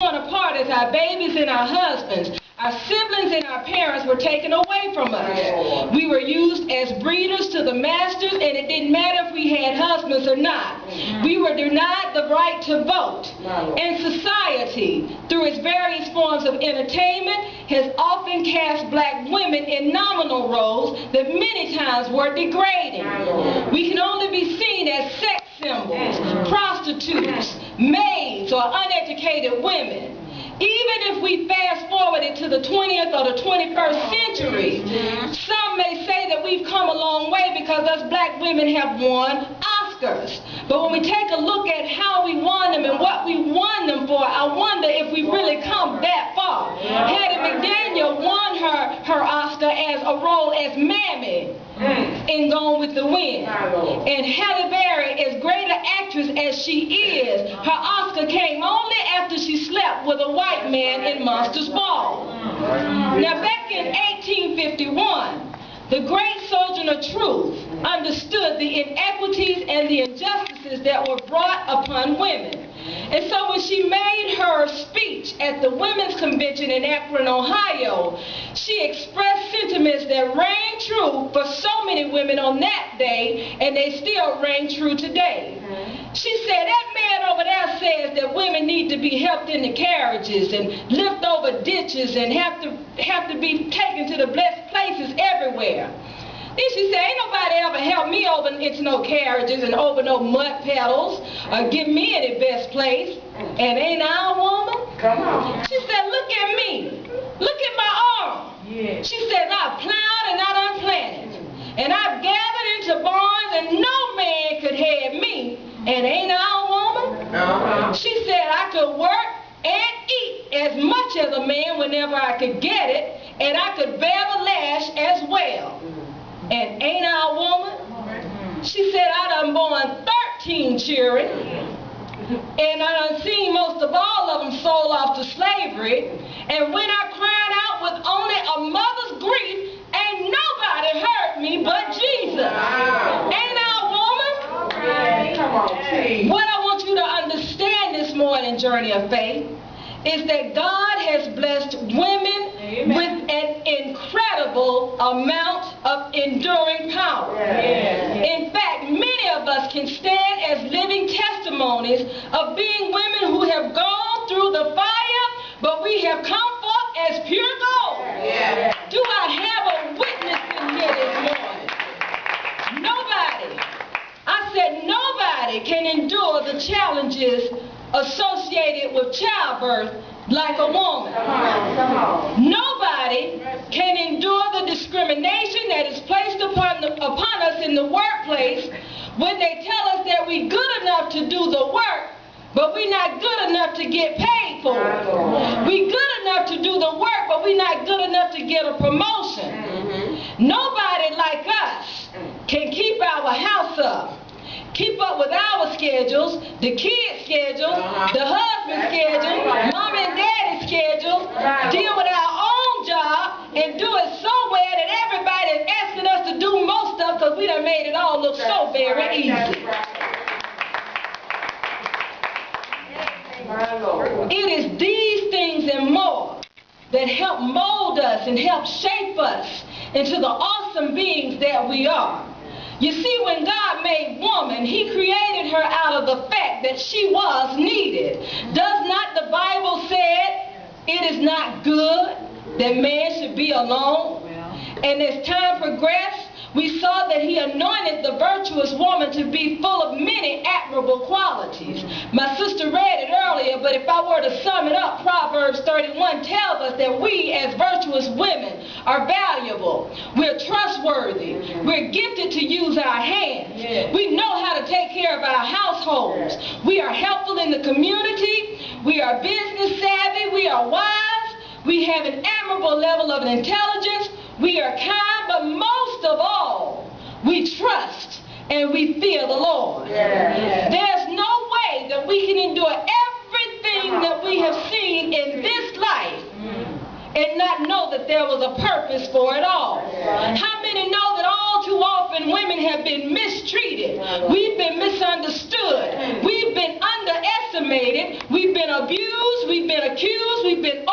apart as our babies and our husbands. Our siblings and our parents were taken away from us. We were used as breeders to the masters, and it didn't matter if we had husbands or not. We were denied the right to vote. And society, through its various forms of entertainment, has often cast black women in nominal roles that many times were degrading. We can only be seen as sex symbols, prostitutes, maids, or uneducated women. Even if we fast forward into the 20th or the 21st century, some may say that we've come a long way because us black women have won Oscars. But when we take a look at how we won them and what we won them for, I wonder if we've really come that far. Hattie McDaniel won her Oscar as a role as Mammy in Gone with the Wind. And Halle Berry, as great an actress as she is, her Oscar came only after she slept with a white man in Monsters Ball. Now back in 1851, the great Sojourner Truth understood the inequities and the injustices that were brought upon women. And so when she made her speech at the Women's Convention in Akron, Ohio, she expressed sentiments that rang true for so many women on that day, and they still ring true today. She said, that man over there says that women need to be helped into carriages and lift over ditches and have to be taken to the blessed places everywhere. Then she said, ain't nobody ever helped me over into no carriages and over no mud puddles or give me any best place. And ain't I a woman? Come on. She said, look at me. Look at my arm. Yeah. She said, I've plowed and not unplanted. And I've gathered into barns and no man could have me. And ain't I a woman? She said, I could work and eat as much as a man whenever I could get it. And I could bear the lash as well. And ain't I a woman? She said, I done born 13 children, and I done seen most of all of them sold off to slavery. And when I cried out with only a mother's grief, ain't nobody heard me but Jesus. Ain't I a woman? Come on, what I want you to understand this morning, Journey of Faith, is that God has blessed women with an incredible amount of enduring power. In fact, many of us can stand as living testimonies of being women who have gone through the fire, but we have come forth as pure gold. Do I have a witness in here this morning? Nobody. I said nobody can endure the challenges associated with childbirth like a woman. Nobody can endure the discrimination that is placed upon us in the workplace when they tell us that we're good enough to do the work, but we're not good enough to get paid for it. We're good enough to do the work, but we're not good enough to get a promotion. Nobody like us can keep our house up. Keep up with our schedules, the kids' schedule, the husband's schedule, mom and daddy's schedule, deal with our own job, and do it so well that everybody is asking us to do most stuff because we done made it all look so very easy. It is these things and more that help mold us and help shape us into the awesome beings that we are. You see, when God made woman, He created her out of the fact that she was needed. Does not the Bible say it is not good that man should be alone? And as time progressed, we saw that He anointed the virtuous woman to be full of many admirable qualities. My sister read it earlier, but if I were to sum it up, Proverbs 31 tells us that we as virtuous women are valuable. We're trustworthy. We're gifted to use our hands. We know how to take care of our households. We are helpful in the community. We are business savvy. We are wise. We have an admirable level of intelligence. We are kind, but most of all, we trust and we fear the Lord. There's no way that we can endure everything that we have seen in this life and not know that there was a purpose for it all. How many know that all too often women have been mistreated? We've been misunderstood. We've been underestimated. decimated, we've been abused, we've been accused, we've been